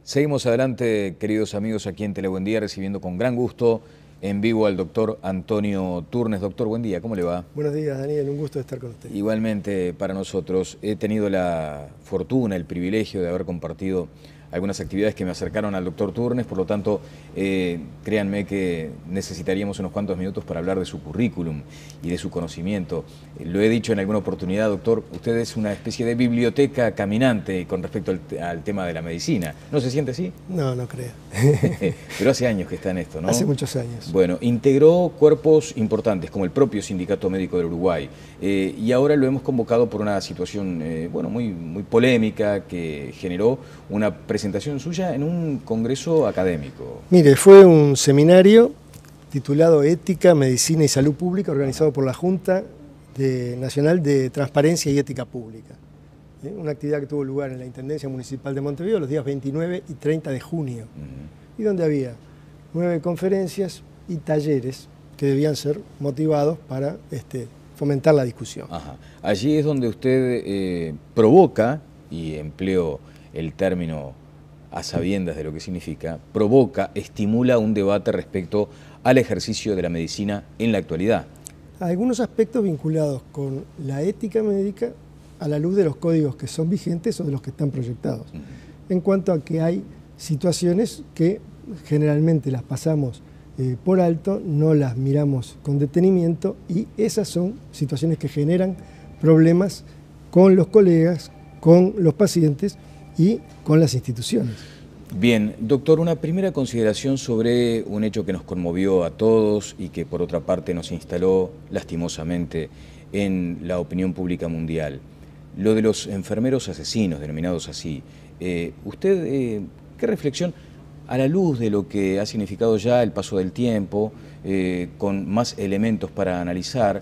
Seguimos adelante, queridos amigos, aquí en Telebuen Día, recibiendo con gran gusto en vivo al doctor Antonio Turnes. Doctor, buen día, ¿cómo le va? Buenos días, Daniel, un gusto estar con usted. Igualmente para nosotros. He tenido la fortuna, el privilegio de haber compartido algunas actividades que me acercaron al doctor Turnes, por lo tanto, créanme que necesitaríamos unos cuantos minutos para hablar de su currículum y de su conocimiento. Lo he dicho en alguna oportunidad, doctor, usted es una especie de biblioteca caminante con respecto al tema de la medicina. ¿No se siente así? No, no creo. Pero hace años que está en esto, ¿no? Hace muchos años. Bueno, integró cuerpos importantes como el propio Sindicato Médico del Uruguay y ahora lo hemos convocado por una situación bueno, muy polémica que generó una presentación suya en un congreso académico. Mire, fue un seminario titulado Ética, Medicina y Salud Pública, organizado por la Junta Nacional de Transparencia y Ética Pública. Una actividad que tuvo lugar en la Intendencia Municipal de Montevideo los días 29 y 30 de junio, y donde había 9 conferencias y talleres que debían ser motivados para fomentar la discusión. Ajá. Allí es donde usted provoca, y empleo el término a sabiendas de lo que significa, provoca, estimula un debate respecto al ejercicio de la medicina en la actualidad. Algunos aspectos vinculados con la ética médica a la luz de los códigos que son vigentes o de los que están proyectados. En cuanto a que hay situaciones que generalmente las pasamos por alto, no las miramos con detenimiento, y esas son situaciones que generan problemas con los colegas, con los pacientes y con las instituciones. Bien, doctor, una primera consideración sobre un hecho que nos conmovió a todos y que por otra parte nos instaló lastimosamente en la opinión pública mundial. Lo de los enfermeros asesinos, denominados así. ¿Usted qué reflexión, a la luz de lo que ha significado ya el paso del tiempo, con más elementos para analizar,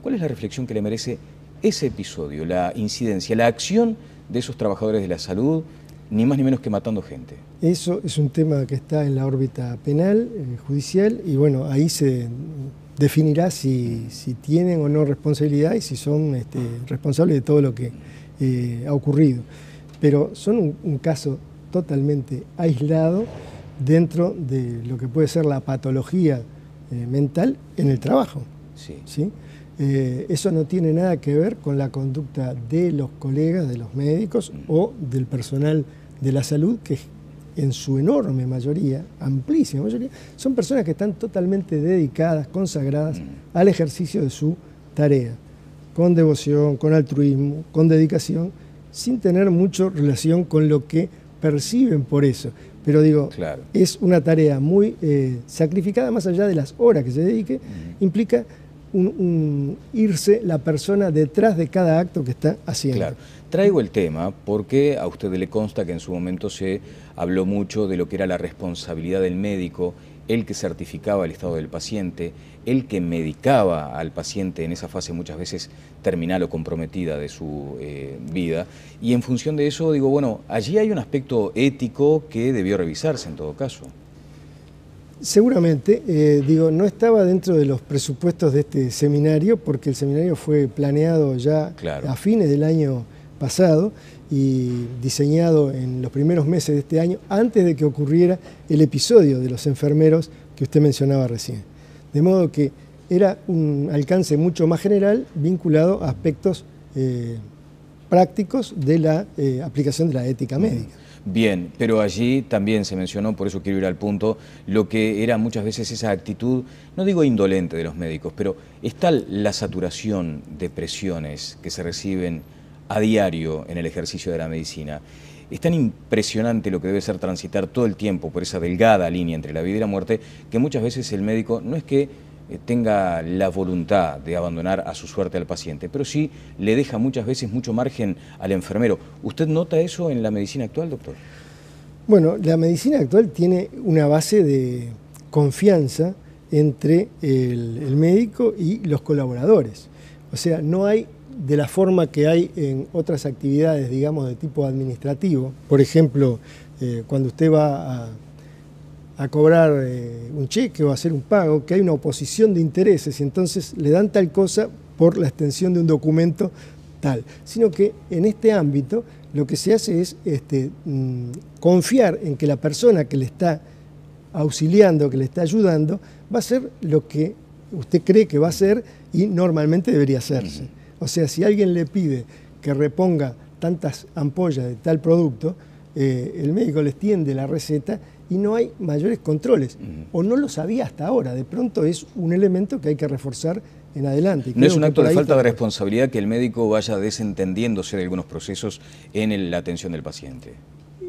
cuál es la reflexión que le merece ese episodio, la incidencia, la acción de esos trabajadores de la salud, ni más ni menos que matando gente? Eso es un tema que está en la órbita penal, judicial, y bueno, ahí se definirá si tienen o no responsabilidad y si son responsables de todo lo que ha ocurrido. Pero son un caso totalmente aislado dentro de lo que puede ser la patología mental en el trabajo. Sí. ¿Sí? Eso no tiene nada que ver con la conducta de los colegas, de los médicos o del personal de la salud, que en su enorme mayoría, amplísima mayoría, son personas que están totalmente dedicadas, consagradas al ejercicio de su tarea, con devoción, con altruismo, con dedicación, sin tener mucha relación con lo que perciben por eso. Pero digo, claro, es una tarea muy sacrificada, más allá de las horas que se dedique, implica irse la persona detrás de cada acto que está haciendo. Claro. Traigo el tema porque a usted le consta que en su momento se habló mucho de lo que era la responsabilidad del médico, el que certificaba el estado del paciente, el que medicaba al paciente en esa fase muchas veces terminal o comprometida de su vida. Y en función de eso digo, bueno, allí hay un aspecto ético que debió revisarse en todo caso. Seguramente, digo, no estaba dentro de los presupuestos de este seminario, porque el seminario fue planeado ya a fines del año pasado y diseñado en los primeros meses de este año, antes de que ocurriera el episodio de los enfermeros que usted mencionaba recién. De modo que era un alcance mucho más general, vinculado a aspectos prácticos de la aplicación de la ética médica. Bien, pero allí también se mencionó, por eso quiero ir al punto, lo que era muchas veces esa actitud, no digo indolente de los médicos, pero es tal la saturación de presiones que se reciben a diario en el ejercicio de la medicina. Es tan impresionante lo que debe ser transitar todo el tiempo por esa delgada línea entre la vida y la muerte, que muchas veces el médico no es que tenga la voluntad de abandonar a su suerte al paciente, pero sí le deja muchas veces mucho margen al enfermero. ¿Usted nota eso en la medicina actual, doctor? Bueno, la medicina actual tiene una base de confianza entre el médico y los colaboradores. O sea, no hay de la forma que hay en otras actividades, digamos, de tipo administrativo. Por ejemplo, cuando usted va a cobrar un cheque o a hacer un pago, que hay una oposición de intereses y entonces le dan tal cosa por la extensión de un documento tal, sino que en este ámbito lo que se hace es confiar en que la persona que le está auxiliando, que le está ayudando, va a hacer lo que usted cree que va a hacer y normalmente debería hacerse. O sea, si alguien le pide que reponga tantas ampollas de tal producto, el médico les tiende la receta y no hay mayores controles. O no lo sabía hasta ahora. De pronto es un elemento que hay que reforzar en adelante. ¿No es un acto de falta de responsabilidad que el médico vaya desentendiéndose de algunos procesos en la atención del paciente?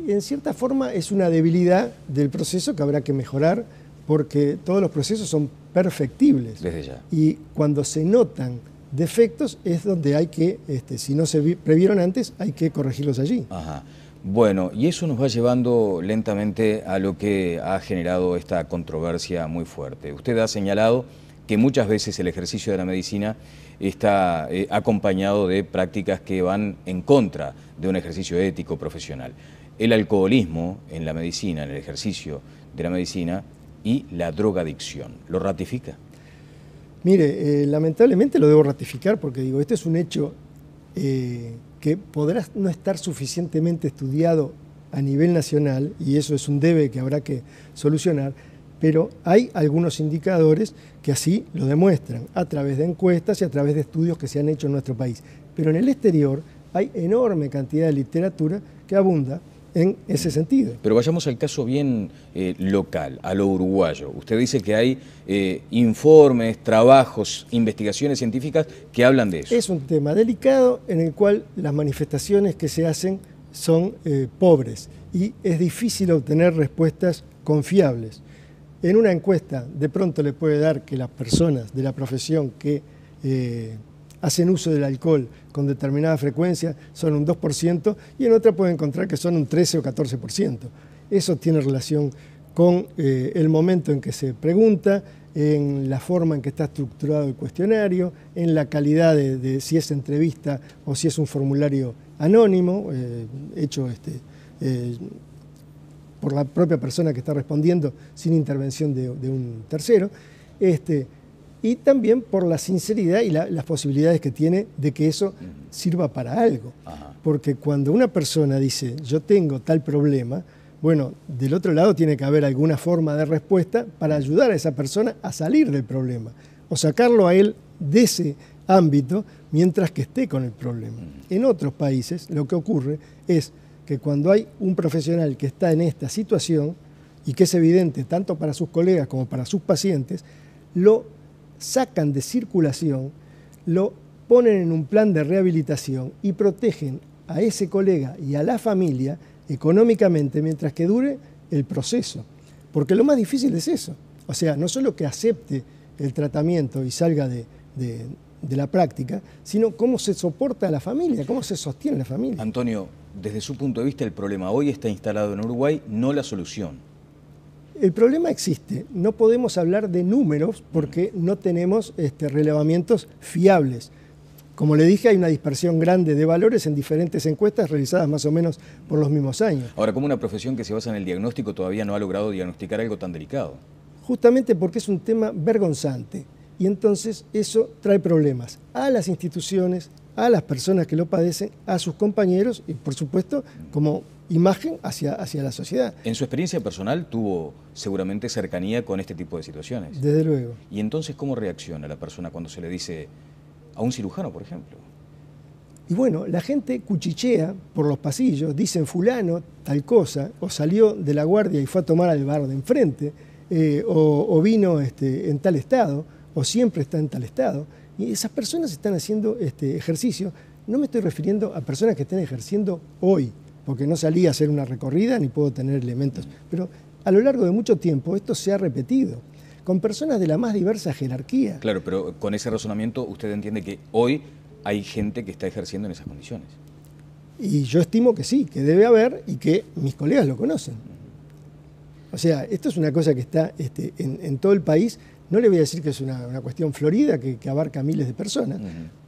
En cierta forma es una debilidad del proceso que habrá que mejorar, porque todos los procesos son perfectibles. Desde ya. Y cuando se notan defectos es donde hay que, si no se previeron antes, hay que corregirlos allí. Ajá. Bueno, y eso nos va llevando lentamente a lo que ha generado esta controversia muy fuerte. Usted ha señalado que muchas veces el ejercicio de la medicina está acompañado de prácticas que van en contra de un ejercicio ético profesional. El alcoholismo en la medicina, en el ejercicio de la medicina, y la drogadicción. ¿Lo ratifica? Mire, lamentablemente lo debo ratificar porque digo, este es un hecho que podrá no estar suficientemente estudiado a nivel nacional, y eso es un debe que habrá que solucionar, pero hay algunos indicadores que así lo demuestran, a través de encuestas y a través de estudios que se han hecho en nuestro país. Pero en el exterior hay enorme cantidad de literatura que abunda en ese sentido. Pero vayamos al caso bien local, a lo uruguayo. Usted dice que hay informes, trabajos, investigaciones científicas que hablan de eso. Es un tema delicado en el cual las manifestaciones que se hacen son pobres y es difícil obtener respuestas confiables. En una encuesta de pronto le puede dar que las personas de la profesión que hacen uso del alcohol con determinada frecuencia son un 2% y en otra puede encontrar que son un 13 o 14%. Eso tiene relación con el momento en que se pregunta, en la forma en que está estructurado el cuestionario, en la calidad de si es entrevista o si es un formulario anónimo, hecho por la propia persona que está respondiendo sin intervención de un tercero. Y también por la sinceridad y las posibilidades que tiene de que eso sirva para algo. Porque cuando una persona dice, yo tengo tal problema, bueno, del otro lado tiene que haber alguna forma de respuesta para ayudar a esa persona a salir del problema, o sacarlo a él de ese ámbito mientras que esté con el problema. En otros países lo que ocurre es que cuando hay un profesional que está en esta situación, y que es evidente tanto para sus colegas como para sus pacientes, lo sacan de circulación, lo ponen en un plan de rehabilitación y protegen a ese colega y a la familia económicamente mientras que dure el proceso. Porque lo más difícil es eso. O sea, no solo que acepte el tratamiento y salga de la práctica, sino cómo se soporta a la familia, cómo se sostiene la familia. Antonio, desde su punto de vista, el problema hoy está instalado en Uruguay, no la solución. El problema existe, no podemos hablar de números porque no tenemos relevamientos fiables. Como le dije, hay una dispersión grande de valores en diferentes encuestas realizadas más o menos por los mismos años. Ahora, ¿cómo una profesión que se basa en el diagnóstico todavía no ha logrado diagnosticar algo tan delicado? Justamente porque es un tema vergonzante y entonces eso trae problemas a las instituciones, a las personas que lo padecen, a sus compañeros y por supuesto como imagen hacia la sociedad. En su experiencia personal tuvo seguramente cercanía con este tipo de situaciones. Desde luego. ¿Y entonces cómo reacciona la persona cuando se le dice a un cirujano, por ejemplo? Y bueno, la gente cuchichea por los pasillos, dicen fulano tal cosa, o salió de la guardia y fue a tomar al bar de enfrente, o vino en tal estado, o siempre está en tal estado. Y esas personas están haciendo ejercicio. No me estoy refiriendo a personas que estén ejerciendo hoy, porque no salí a hacer una recorrida ni puedo tener elementos. Pero a lo largo de mucho tiempo esto se ha repetido, con personas de la más diversa jerarquía. Claro, pero con ese razonamiento usted entiende que hoy hay gente que está ejerciendo en esas condiciones. Y yo estimo que sí, que debe haber y que mis colegas lo conocen. O sea, esto es una cosa que está en todo el país. No le voy a decir que es una cuestión florida que abarca miles de personas,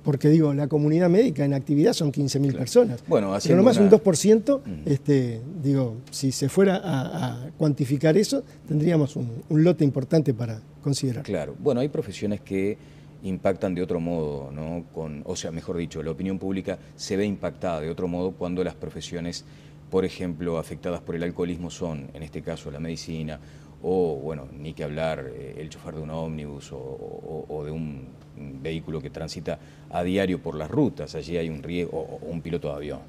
porque digo, la comunidad médica en actividad son 15.000 personas. Bueno, pero nomás un 2%, digo, si se fuera a cuantificar eso, tendríamos un lote importante para considerar. Claro, bueno, hay profesiones que impactan de otro modo, ¿no? O sea, mejor dicho, la opinión pública se ve impactada de otro modo cuando las profesiones, por ejemplo, afectadas por el alcoholismo son, en este caso, la medicina, o, bueno, ni que hablar, el chofer de un ómnibus o de un vehículo que transita a diario por las rutas. Allí hay un riesgo, o un piloto de avión.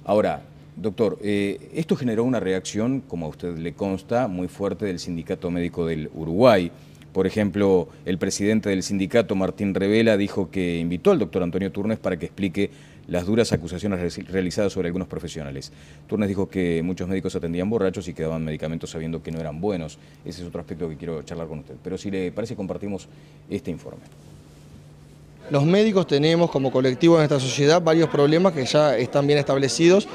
Ahora, doctor, esto generó una reacción, como a usted le consta, muy fuerte del Sindicato Médico del Uruguay. Por ejemplo, el presidente del sindicato, Martín Revela, dijo que invitó al doctor Antonio Turnes para que explique las duras acusaciones realizadas sobre algunos profesionales. Turnes dijo que muchos médicos atendían borrachos y que daban medicamentos sabiendo que no eran buenos. Ese es otro aspecto que quiero charlar con usted. Pero si le parece, compartimos este informe. Los médicos tenemos como colectivo en esta sociedad varios problemas que ya están bien establecidos.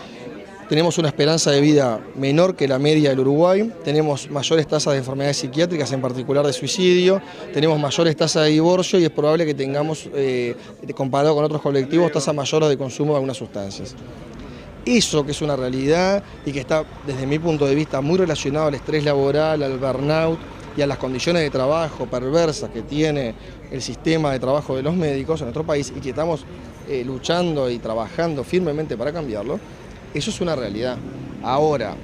Tenemos una esperanza de vida menor que la media del Uruguay, tenemos mayores tasas de enfermedades psiquiátricas, en particular de suicidio, tenemos mayores tasas de divorcio y es probable que tengamos, comparado con otros colectivos, tasas mayores de consumo de algunas sustancias. Eso que es una realidad y que está, desde mi punto de vista, muy relacionado al estrés laboral, al burnout y a las condiciones de trabajo perversas que tiene el sistema de trabajo de los médicos en nuestro país y que estamos luchando y trabajando firmemente para cambiarlo. Eso es una realidad. Ahora,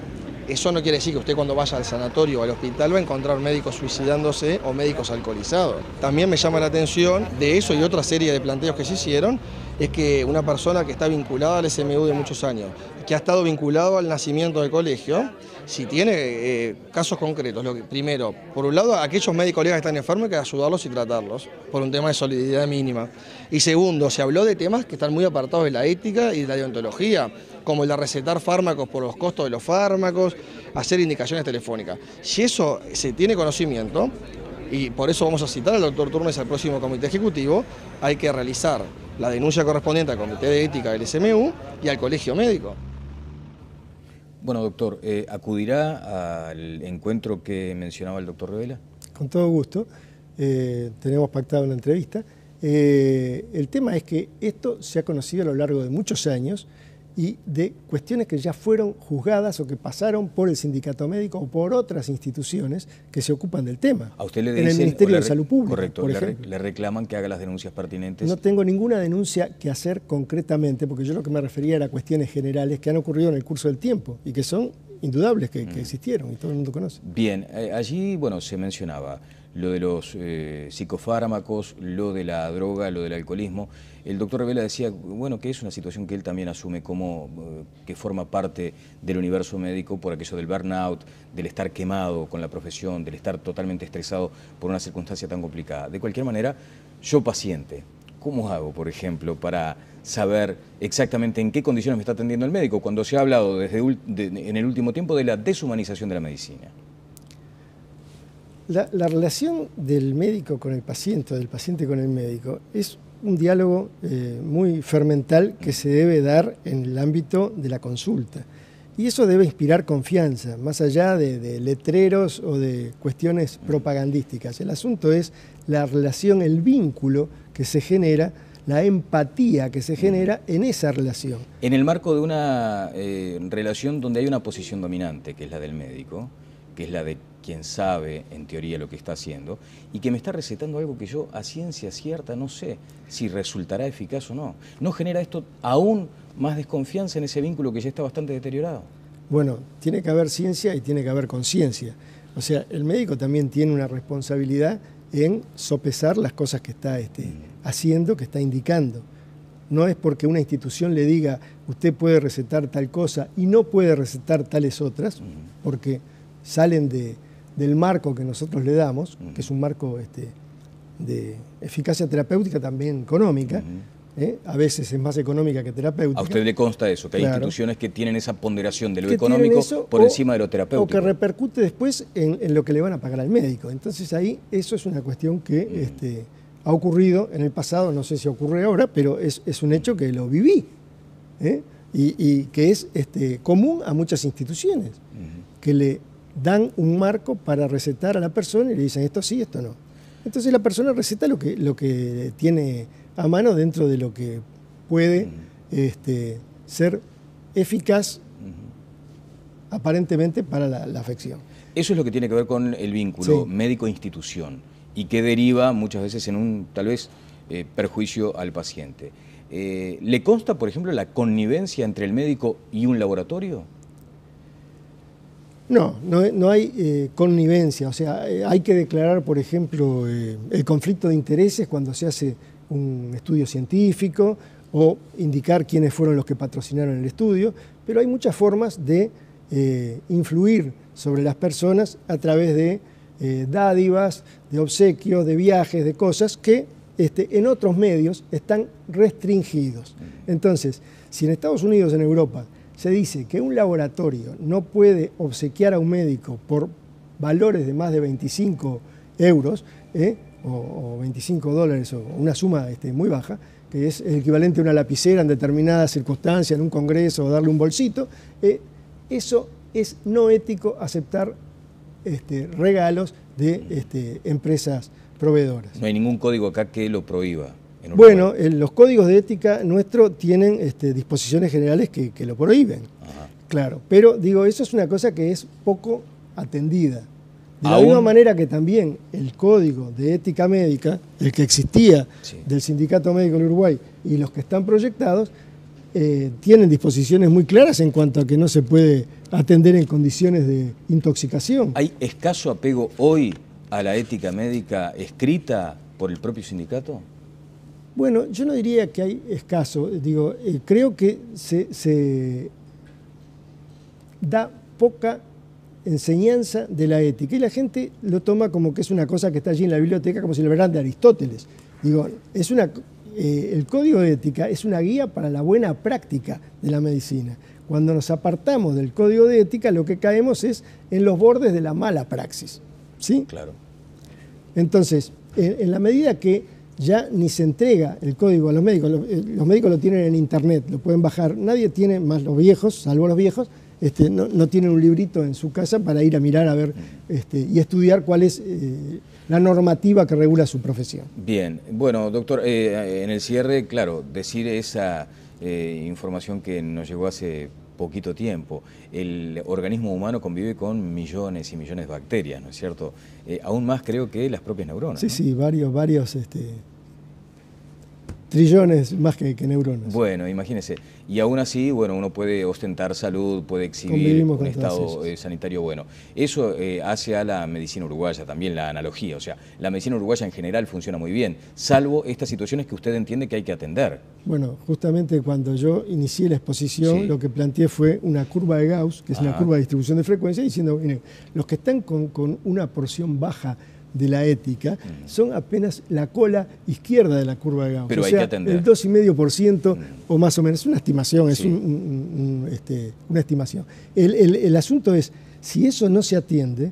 eso no quiere decir que usted cuando vaya al sanatorio o al hospital va a encontrar médicos suicidándose o médicos alcoholizados. También me llama la atención de eso y otra serie de planteos que se hicieron, es que una persona que está vinculada al SMU de muchos años, que ha estado vinculado al nacimiento del colegio, si tiene casos concretos, primero, por un lado, aquellos médicos colegas que están enfermos hay que ayudarlos y tratarlos, por un tema de solidaridad mínima. Y segundo, se habló de temas que están muy apartados de la ética y de la deontología, como el de recetar fármacos por los costos de los fármacos, hacer indicaciones telefónicas. Si eso se tiene conocimiento, y por eso vamos a citar al doctor Turnes al próximo comité ejecutivo, hay que realizar la denuncia correspondiente al comité de ética del SMU y al colegio médico. Bueno, doctor, ¿acudirá al encuentro que mencionaba el doctor Revela? Con todo gusto, tenemos pactado una entrevista. El tema es que esto se ha conocido a lo largo de muchos años y de cuestiones que ya fueron juzgadas o que pasaron por el sindicato médico o por otras instituciones que se ocupan del tema. A usted le dicen, en el Ministerio de Salud Pública, correcto, por ejemplo. le reclaman que haga las denuncias pertinentes. No tengo ninguna denuncia que hacer concretamente, porque yo lo que me refería era a cuestiones generales que han ocurrido en el curso del tiempo y que son indudables, que existieron y todo el mundo conoce. Bien, allí, bueno, se mencionaba lo de los psicofármacos, lo de la droga, lo del alcoholismo. El doctor Revela decía, bueno, que es una situación que él también asume como que forma parte del universo médico por aquello del burnout, del estar quemado con la profesión, del estar totalmente estresado por una circunstancia tan complicada. De cualquier manera, yo paciente, ¿cómo hago, por ejemplo, para saber exactamente en qué condiciones me está atendiendo el médico cuando se ha hablado en el último tiempo de la deshumanización de la medicina? La relación del médico con el paciente, o del paciente con el médico, es un diálogo muy fermental que se debe dar en el ámbito de la consulta. Y eso debe inspirar confianza, más allá de letreros o de cuestiones propagandísticas. El asunto es la relación, el vínculo que se genera, la empatía que se genera en esa relación. En el marco de una relación donde hay una posición dominante, que es la del médico, que es la de quien sabe en teoría lo que está haciendo, y que me está recetando algo que yo a ciencia cierta no sé si resultará eficaz o no. ¿No genera esto aún más desconfianza en ese vínculo que ya está bastante deteriorado? Bueno, tiene que haber ciencia y tiene que haber conciencia. O sea, el médico también tiene una responsabilidad en sopesar las cosas que está haciendo, que está indicando. No es porque una institución le diga usted puede recetar tal cosa y no puede recetar tales otras, porque salen del marco que nosotros le damos, que es un marco de eficacia terapéutica también económica, a veces es más económica que terapéutica. ¿A usted le consta eso, que hay instituciones que tienen esa ponderación de lo que económico por encima de lo terapéutico? O que repercute después en lo que le van a pagar al médico. Entonces ahí eso es una cuestión que ha ocurrido en el pasado, no sé si ocurre ahora, pero es un hecho que lo viví, y que es común a muchas instituciones, que le dan un marco para recetar a la persona y le dicen esto sí, esto no. Entonces la persona receta lo que tiene a mano dentro de lo que puede ser eficaz aparentemente para la afección. Eso es lo que tiene que ver con el vínculo médico-institución y que deriva muchas veces en un, tal vez, perjuicio al paciente. ¿Le consta, por ejemplo, la connivencia entre el médico y un laboratorio? No hay connivencia, o sea, hay que declarar, por ejemplo, el conflicto de intereses cuando se hace un estudio científico o indicar quiénes fueron los que patrocinaron el estudio, pero hay muchas formas de influir sobre las personas a través de dádivas, de obsequios, de viajes, de cosas que en otros medios están restringidos. Entonces, si en Estados Unidos, en Europa, se dice que un laboratorio no puede obsequiar a un médico por valores de más de 25 euros o 25 dólares o una suma muy baja, que es el equivalente a una lapicera en determinadas circunstancias, en un congreso o darle un bolsito, eso es no ético aceptar regalos de empresas proveedoras. No hay ningún código acá que lo prohíba. Bueno, los códigos de ética nuestros tienen disposiciones generales que lo prohíben. Ajá. Claro, pero digo, eso es una cosa que es poco atendida. De la misma manera que también el código de ética médica, el que existía del Sindicato Médico en Uruguay y los que están proyectados, tienen disposiciones muy claras en cuanto a que no se puede atender en condiciones de intoxicación. ¿Hay escaso apego hoy a la ética médica escrita por el propio sindicato? Bueno, yo no diría que hay escaso, digo, creo que se da poca enseñanza de la ética y la gente lo toma como que es una cosa que está allí en la biblioteca, como si lo verán de Aristóteles. Digo, el código de ética es una guía para la buena práctica de la medicina. Cuando nos apartamos del código de ética, lo que caemos es en los bordes de la mala praxis. ¿Sí? Claro. Entonces, en la medida que ya ni se entrega el código a los médicos lo tienen en internet, lo pueden bajar, nadie tiene, más los viejos, salvo los viejos, no tienen un librito en su casa para ir a mirar a ver y estudiar cuál es la normativa que regula su profesión. Bien, bueno, doctor, en el cierre, claro, decir esa información que nos llegó hace poquito tiempo. El organismo humano convive con millones y millones de bacterias, ¿no es cierto? Aún más creo que las propias neuronas. Sí, ¿no? Sí, varios trillones más que neuronas. Bueno, imagínese. Y aún así, bueno, uno puede ostentar salud, puede exhibir un estado sanitario bueno. Eso hace a la medicina uruguaya también la analogía. O sea, la medicina uruguaya en general funciona muy bien, salvo estas situaciones que usted entiende que hay que atender. Bueno, justamente cuando yo inicié la exposición, lo que planteé fue una curva de Gauss, que es una curva de distribución de frecuencia, diciendo, miren, los que están con una porción baja de la ética son apenas la cola izquierda de la curva de Gauss. Pero hay que atender. El 2,5% o más o menos. Es una estimación, es una estimación. El asunto es, si eso no se atiende,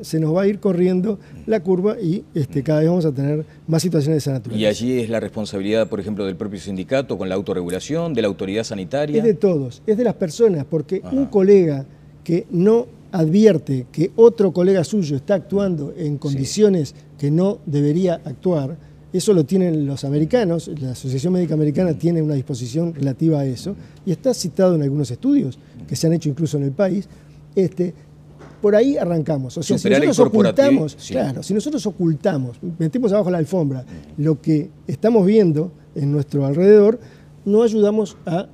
se nos va a ir corriendo la curva y cada vez vamos a tener más situaciones de esa naturaleza. Y allí es la responsabilidad, por ejemplo, del propio sindicato con la autorregulación, de la autoridad sanitaria. Es de todos, es de las personas, porque un colega que no advierte que otro colega suyo está actuando en condiciones que no debería actuar, eso lo tienen los americanos, la Asociación Médica Americana tiene una disposición relativa a eso, y está citado en algunos estudios que se han hecho incluso en el país. Por ahí arrancamos. O sea, si nosotros ocultamos, si nosotros ocultamos, metemos abajo la alfombra lo que estamos viendo en nuestro alrededor, no ayudamos a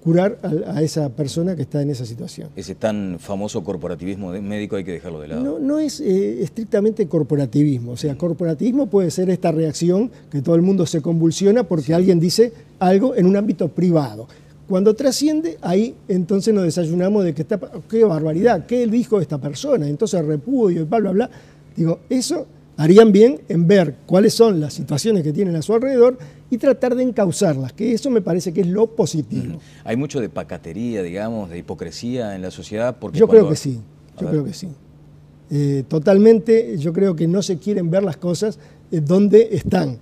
curar a esa persona que está en esa situación. Ese tan famoso corporativismo médico hay que dejarlo de lado. No es estrictamente corporativismo. O sea, corporativismo puede ser esta reacción que todo el mundo se convulsiona porque alguien dice algo en un ámbito privado. Cuando trasciende, ahí entonces nos desayunamos de que qué barbaridad, qué dijo esta persona, entonces repudio y bla, bla, bla. Digo, eso harían bien en ver cuáles son las situaciones que tienen a su alrededor y tratar de encauzarlas, que eso me parece que es lo positivo. Hay mucho de pacatería, digamos, de hipocresía en la sociedad. Porque yo creo que sí, creo que sí. Totalmente, yo creo que no se quieren ver las cosas donde están.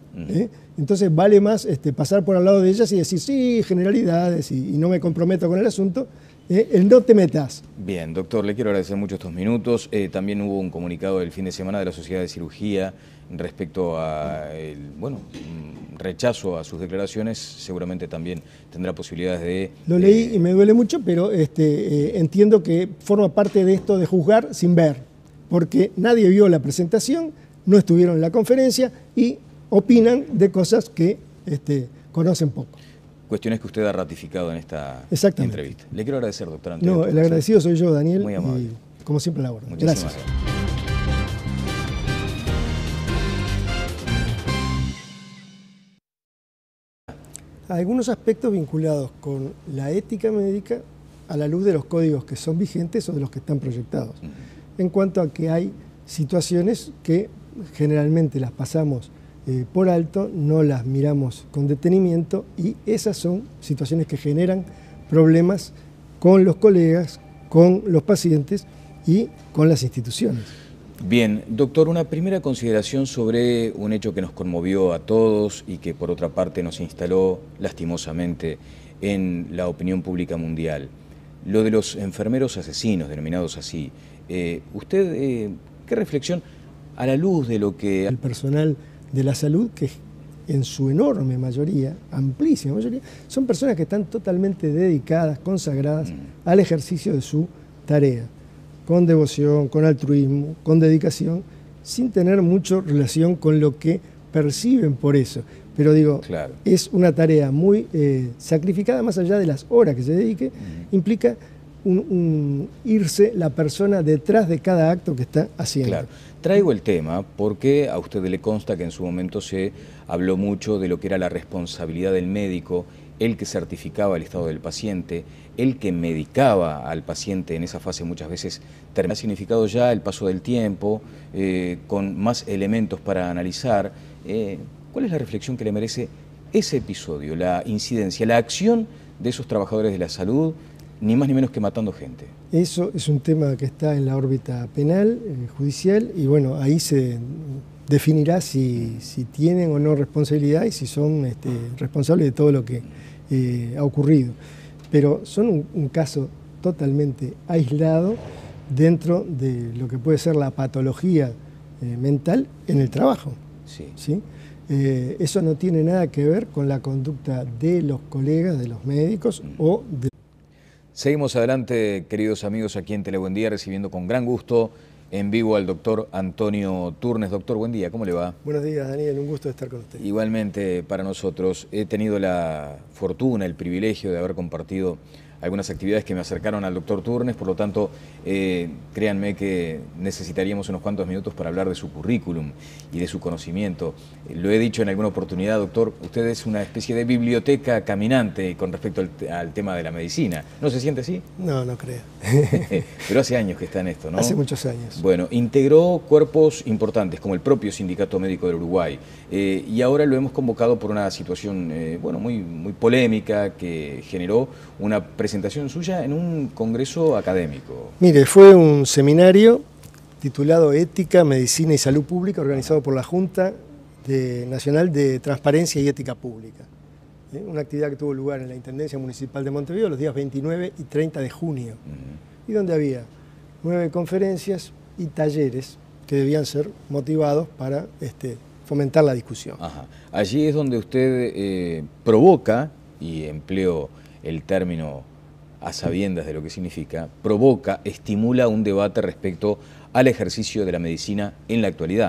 Entonces vale más pasar por al lado de ellas y decir, sí, generalidades, y no me comprometo con el asunto. El no te metas. Bien, doctor, le quiero agradecer mucho estos minutos. También hubo un comunicado del fin de semana de la Sociedad de Cirugía respecto a el rechazo a sus declaraciones. Seguramente también tendrá posibilidades de... Lo leí y me duele mucho, pero entiendo que forma parte de esto de juzgar sin ver, porque nadie vio la presentación, no estuvieron en la conferencia y opinan de cosas que conocen poco. Cuestiones que usted ha ratificado en esta entrevista. Le quiero agradecer, doctor. No, el agradecido soy yo, Daniel. Muy amable. Y como siempre la abordo. Gracias. Algunos aspectos vinculados con la ética médica a la luz de los códigos que son vigentes o de los que están proyectados. En cuanto a que hay situaciones que generalmente las pasamos por alto, no las miramos con detenimiento y esas son situaciones que generan problemas con los colegas, con los pacientes y con las instituciones. Bien, doctor, una primera consideración sobre un hecho que nos conmovió a todos y que por otra parte nos instaló lastimosamente en la opinión pública mundial. Lo de los enfermeros asesinos, denominados así. ¿Usted qué reflexión a la luz de lo que... El personal de la salud, que en su enorme mayoría, amplísima mayoría, son personas que están totalmente dedicadas, consagradas al ejercicio de su tarea, con devoción, con altruismo, con dedicación, sin tener mucha relación con lo que perciben por eso. Pero digo, claro, es una tarea muy sacrificada, más allá de las horas que se dedique, implica irse la persona detrás de cada acto que está haciendo. Claro. Traigo el tema porque a usted le consta que en su momento se habló mucho de lo que era la responsabilidad del médico, el que certificaba el estado del paciente, el que medicaba al paciente en esa fase muchas veces termina significado ya el paso del tiempo, con más elementos para analizar. ¿Cuál es la reflexión que le merece ese episodio, la incidencia, la acción de esos trabajadores de la salud, ni más ni menos que matando gente? Eso es un tema que está en la órbita penal, judicial, y bueno, ahí se definirá si tienen o no responsabilidad y si son responsables de todo lo que ha ocurrido. Pero son un caso totalmente aislado dentro de lo que puede ser la patología mental en el trabajo. ¿Sí? Eso no tiene nada que ver con la conducta de los colegas, de los médicos o de... Seguimos adelante, queridos amigos, aquí en Tele Buen Día, recibiendo con gran gusto en vivo al doctor Antonio Turnes. Doctor, buen día, ¿cómo le va? Buenos días, Daniel, un gusto estar con usted. Igualmente para nosotros. He tenido la fortuna, el privilegio de haber compartido algunas actividades que me acercaron al doctor Turnes, por lo tanto, créanme que necesitaríamos unos cuantos minutos para hablar de su currículum y de su conocimiento. Lo he dicho en alguna oportunidad, doctor, usted es una especie de biblioteca caminante con respecto al tema de la medicina. ¿No se siente así? No, no creo. Pero hace años que está en esto, ¿no? Hace muchos años. Bueno, integró cuerpos importantes como el propio Sindicato Médico del Uruguay y ahora lo hemos convocado por una situación muy polémica que generó una presentación suya en un congreso académico. Mire, fue un seminario titulado Ética, Medicina y Salud Pública, organizado por la Junta Nacional de Transparencia y Ética Pública. Una actividad que tuvo lugar en la Intendencia Municipal de Montevideo los días 29 y 30 de junio, y donde había 9 conferencias y talleres que debían ser motivados para fomentar la discusión. Ajá. Allí es donde usted provoca, y empleo el término a sabiendas de lo que significa, provoca, estimula un debate respecto al ejercicio de la medicina en la actualidad.